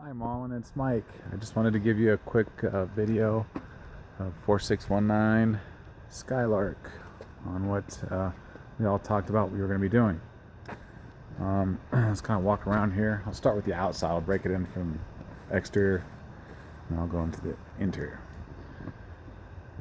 Hi Marlon, it's Mike. I just wanted to give you a quick video of 4619 Skylark on what we all talked about we were going to be doing. Let's kind of walk around here. I'll start with the outside. I'll break it in from exterior and I'll go into the interior.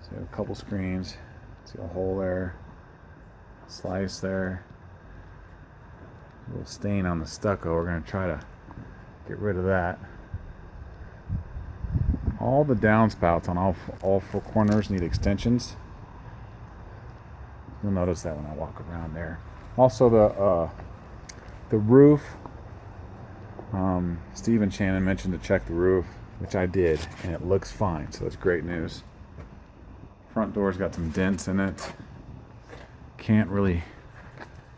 So a couple screens. See a hole there, a slice there, a little stain on the stucco. We're going to try to get rid of that. All the downspouts on all four corners need extensions. You'll notice that when I walk around there. Also the roof. Steve and Shannon mentioned to check the roof, which I did, and it looks fine, so that's great news. Front door's got some dents in it. Can't really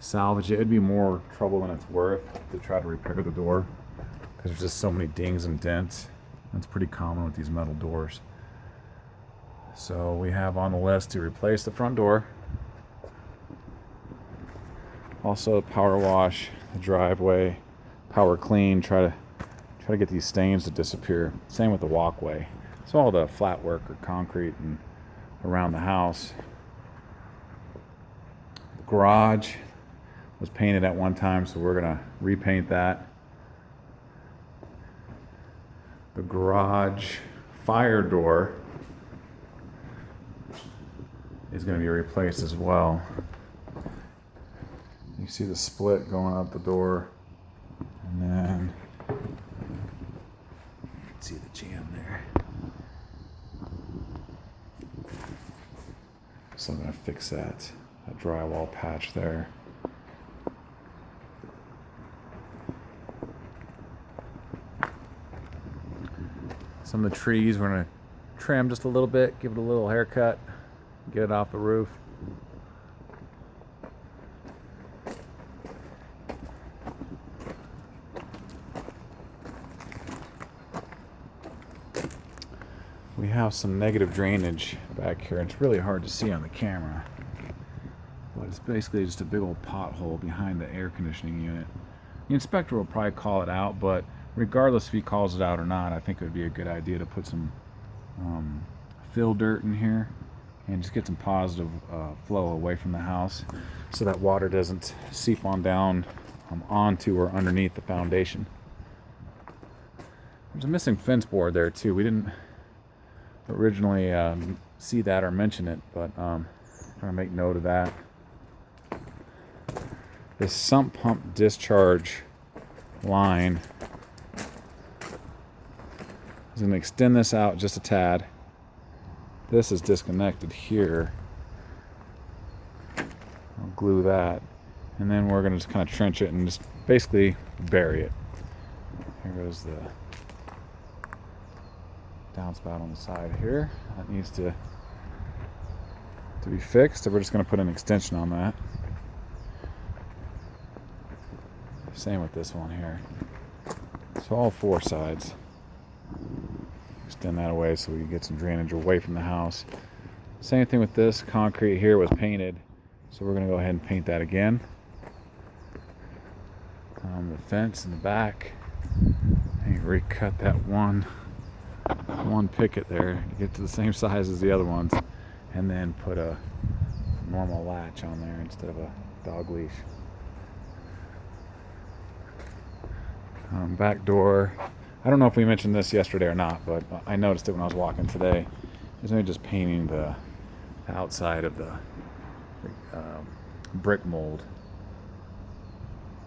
salvage it. It'd be more trouble than it's worth to try to repair the door because there's just so many dings and dents. That's pretty common with these metal doors. So we have on the list to replace the front door. Also power wash the driveway, power clean, try to get these stains to disappear. Same with the walkway. So all the flat work or concrete and around the house. The garage was painted at one time, so we're gonna repaint that. The garage fire door is going to be replaced as well. You see the split going out the door, and then you can see the jam there. So I'm going to fix that drywall patch there. Some of the trees we're going to trim just a little bit, give it a little haircut, get it off the roof. We have some negative drainage back here. It's really hard to see on the camera, but it's basically just a big old pothole behind the air conditioning unit. The inspector will probably call it out, but regardless if he calls it out or not, I think it would be a good idea to put some fill dirt in here and just get some positive flow away from the house so that water doesn't seep on down onto or underneath the foundation. There's a missing fence board there too. We didn't originally see that or mention it, but I'm trying to make note of that. This sump pump discharge line, I'm going to extend this out just a tad. This is disconnected here. I'll glue that. And then we're going to just kind of trench it and just basically bury it. Here goes the downspout on the side here. That needs to be fixed. So we're just going to put an extension on that. Same with this one here. So all four sides. Extend that away so we can get some drainage away from the house. Same thing with this. Concrete here was painted, so we're going to go ahead and paint that again. The fence in the back, and recut that one picket there to get to the same size as the other ones, and then put a normal latch on there instead of a dog leash. Back door. I don't know if we mentioned this yesterday or not, but I noticed it when I was walking today. There's only just painting the outside of the brick mold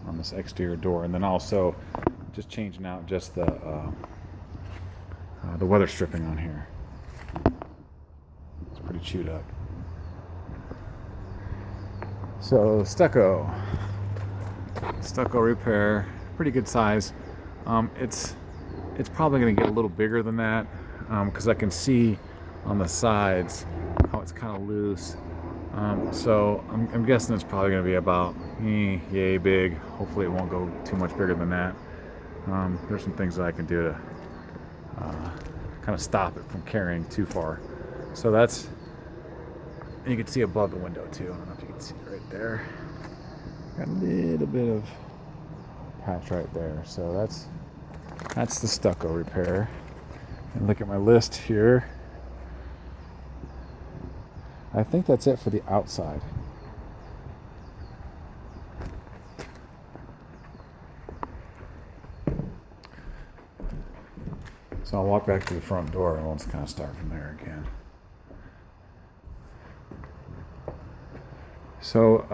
on this exterior door, and then also just changing out just the weather stripping on here. It's pretty chewed up. So stucco repair, pretty good size. It's probably going to get a little bigger than that because I can see on the sides how it's kind of loose. So I'm guessing it's probably going to be about yay big. Hopefully it won't go too much bigger than that. There's some things that I can do to kind of stop it from carrying too far. So that's, and you can see above the window too. I don't know if you can see it right there. Got a little bit of patch right there. So that's That's the stucco repair. And look at my list here. I think that's it for the outside. So I'll walk back to the front door and we'll just kind of start from there again. So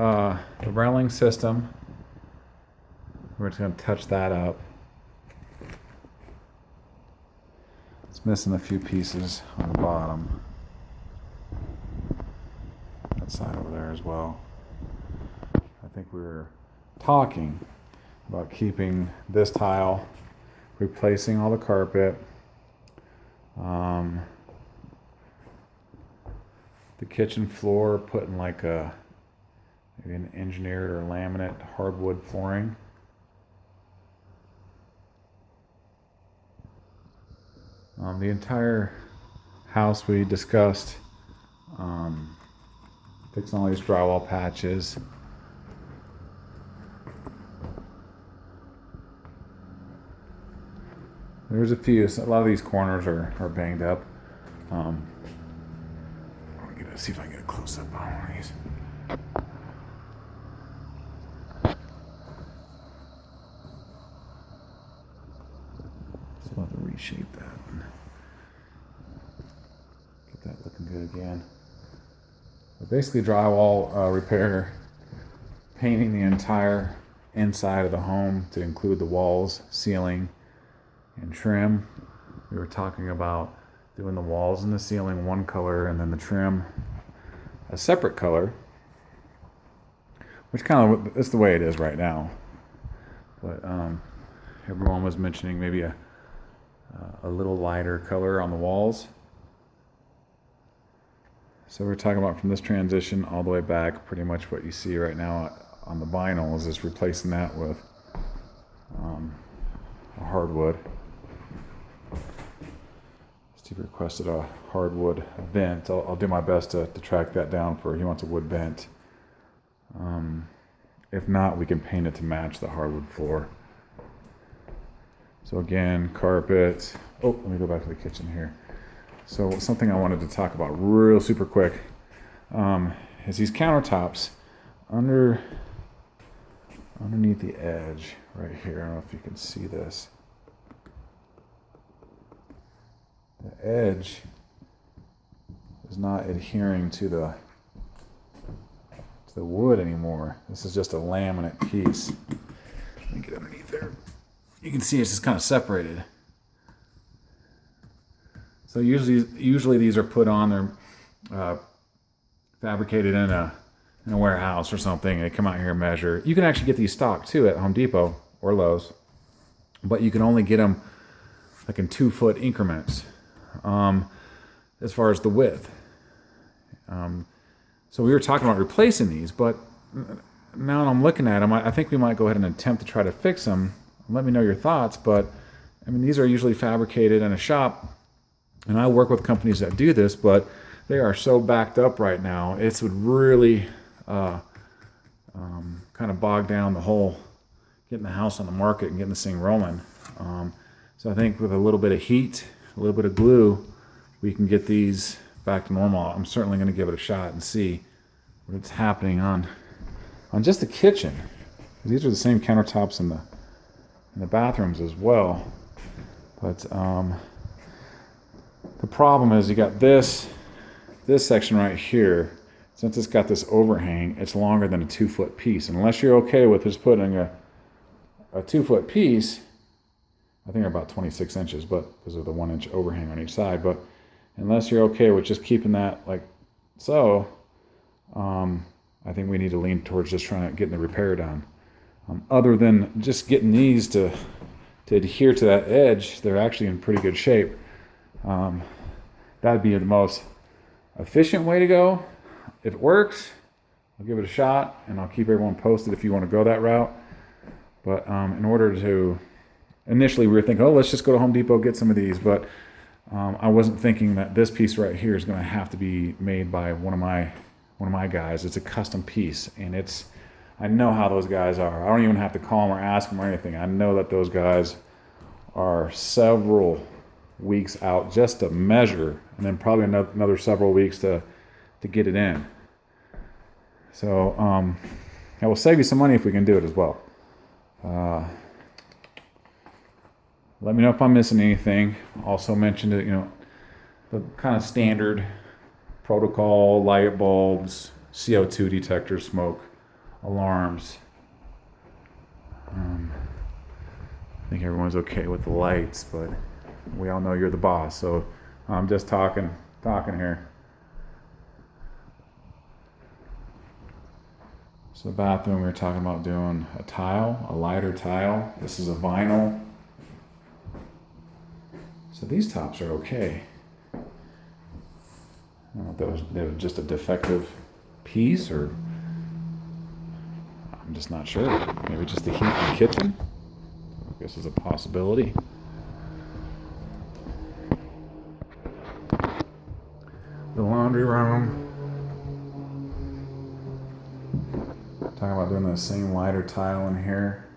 the railing system, we're just going to touch that up. It's missing a few pieces on the bottom. That side over there as well. I think we were talking about keeping this tile, replacing all the carpet, the kitchen floor, putting like maybe an engineered or laminate hardwood flooring. The entire house we discussed, fixing all these drywall patches. There's a lot of these corners are banged up. See if I can get a close up on one of these. So I'll have to reshape that one. Get that looking good again. But basically drywall repair, painting the entire inside of the home to include the walls, ceiling, and trim. We were talking about doing the walls and the ceiling one color and then the trim a separate color, which kind of is the way it is right now. But everyone was mentioning maybe a little lighter color on the walls. So we're talking about from this transition all the way back, pretty much what you see right now on the vinyl is just replacing that with a hardwood. Steve requested a hardwood vent. I'll do my best to track that down for he wants a wood vent. If not, we can paint it to match the hardwood floor. So again, carpet. Oh, let me go back to the kitchen here. So something I wanted to talk about real super quick is these countertops underneath the edge right here. I don't know if you can see this. The edge is not adhering to the wood anymore. This is just a laminate piece. Let me get underneath there. You can see it's just kind of separated. So usually these are put on. They're fabricated in a warehouse or something. They come out here and measure. You can actually get these stock too at Home Depot or Lowe's, but you can only get them like in 2-foot increments. As far as the width. So we were talking about replacing these, but now that I'm looking at them, I think we might go ahead and attempt to try to fix them. Let me know your thoughts, but I mean, these are usually fabricated in a shop, and I work with companies that do this, but they are so backed up right now, it would really kind of bog down the whole getting the house on the market and getting this thing rolling. So I think with a little bit of heat, a little bit of glue, we can get these back to normal. I'm certainly going to give it a shot and see what's happening on just the kitchen. These are the same countertops in the bathrooms as well. But the problem is you got this section right here. Since it's got this overhang, it's longer than a 2-foot piece. And unless you're okay with just putting a 2-foot piece, I think they're about 26 inches, but because of the 1-inch overhang on each side. But unless you're okay with just keeping that like so, I think we need to lean towards just trying to get the repair done. Other than just getting these to adhere to that edge, they're actually in pretty good shape. That'd be the most efficient way to go. If it works, I'll give it a shot, and I'll keep everyone posted if you want to go that route. But in order to initially, we were thinking, let's just go to Home Depot, get some of these. But I wasn't thinking that this piece right here is going to have to be made by one of my guys. It's a custom piece, and I know how those guys are. I don't even have to call them or ask them or anything. I know that those guys are several weeks out just to measure, and then probably another several weeks to get it in. So it will save you some money if we can do it as well. Let me know if I'm missing anything. Also mentioned it, the kind of standard protocol: light bulbs, CO2 detectors, smoke alarms. I think everyone's okay with the lights, but we all know you're the boss, so I'm just talking here. So the bathroom, we were talking about doing a lighter tile. This is a vinyl. So these tops are okay. I don't know if that was just a defective piece, or I'm just not sure. Maybe just the heat in the kitchen. I guess is a possibility. The laundry room. Talking about doing the same lighter tile in here.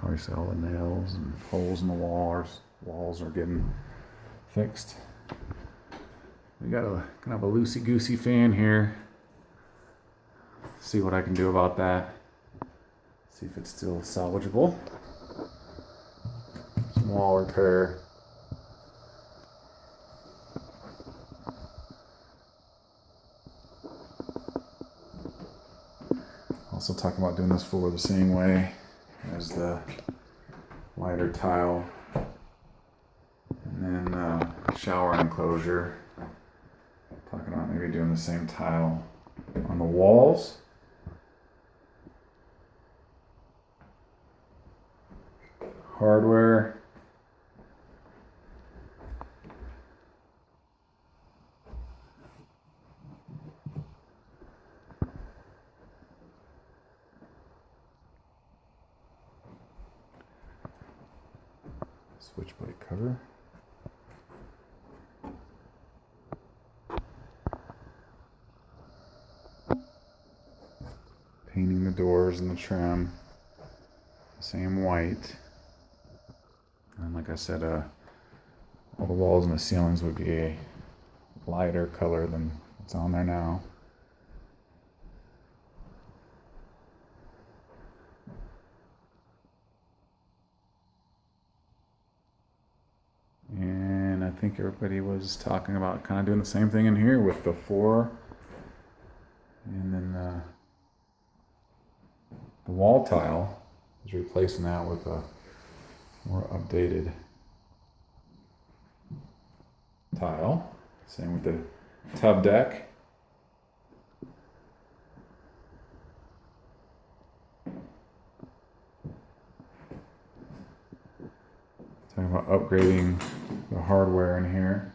Obviously all the nails and holes in the walls are getting fixed. We got a kind of a loosey-goosey fan here. See what I can do about that. See if it's still salvageable. Some wall repair. Also talking about doing this floor the same way as the lighter tile. And then shower enclosure. Talking about maybe doing the same tile on the walls. Hardware. Switchblade cover. Painting the doors and the trim. Same white. And like I said, all the walls and the ceilings would be a lighter color than what's on there now. And I think everybody was talking about kind of doing the same thing in here with the floor. And then the wall tile is replacing that with a more updated tile. Same with the tub deck. Talking about upgrading the hardware in here.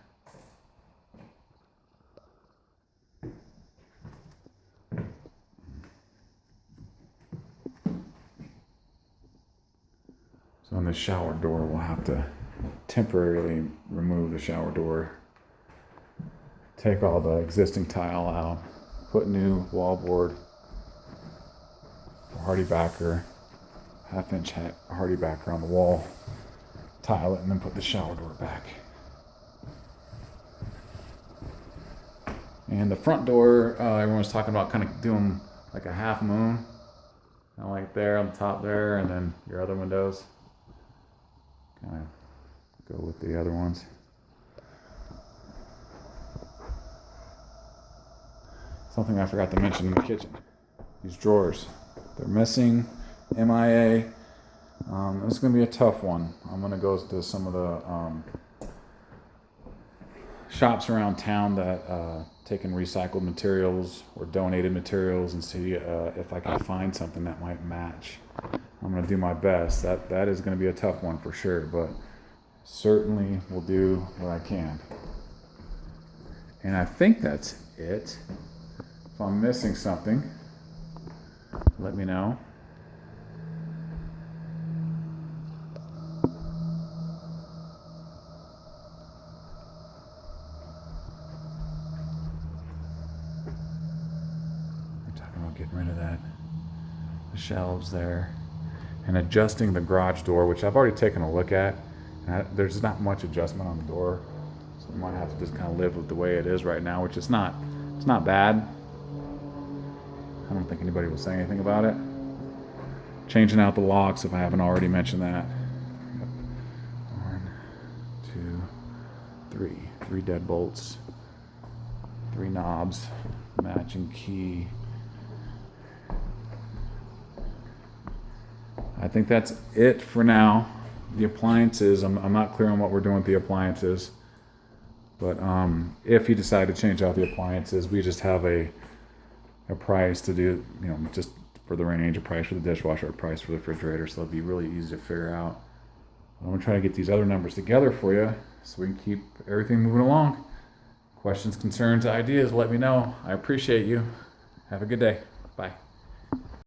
So on the shower door, we'll have to temporarily remove the shower door, take all the existing tile out, put new wallboard, hardy backer, half-inch hardy backer on the wall, tile it, and then put the shower door back. And the front door, everyone was talking about kind of doing like a half moon, kind of like there on the top there, and then your other windows kind of go with the other ones. Something I forgot to mention in the kitchen. These drawers, they're missing, MIA. This is going to be a tough one. I'm going to go to some of the shops around town that take in recycled materials or donated materials and see if I can find something that might match. I'm going to do my best. That is going to be a tough one for sure, but certainly will do what I can. And I think that's it. If I'm missing something, let me know. getting rid of that. The shelves there. And adjusting the garage door, which I've already taken a look at. There's not much adjustment on the door. So we might have to just kind of live with the way it is right now, which is not, it's not bad. I don't think anybody will say anything about it. Changing out the locks if I haven't already mentioned that. Yep. 1, 2, 3. 3 deadbolts. 3 knobs. Matching key. I think that's it for now. The appliances, I'm not clear on what we're doing with the appliances. But if you decide to change out the appliances, we just have a price to do, just for the range, a price for the dishwasher, a price for the refrigerator, so it'll be really easy to figure out. I'm going to try to get these other numbers together for you so we can keep everything moving along. Questions, concerns, ideas, let me know. I appreciate you. Have a good day. Bye.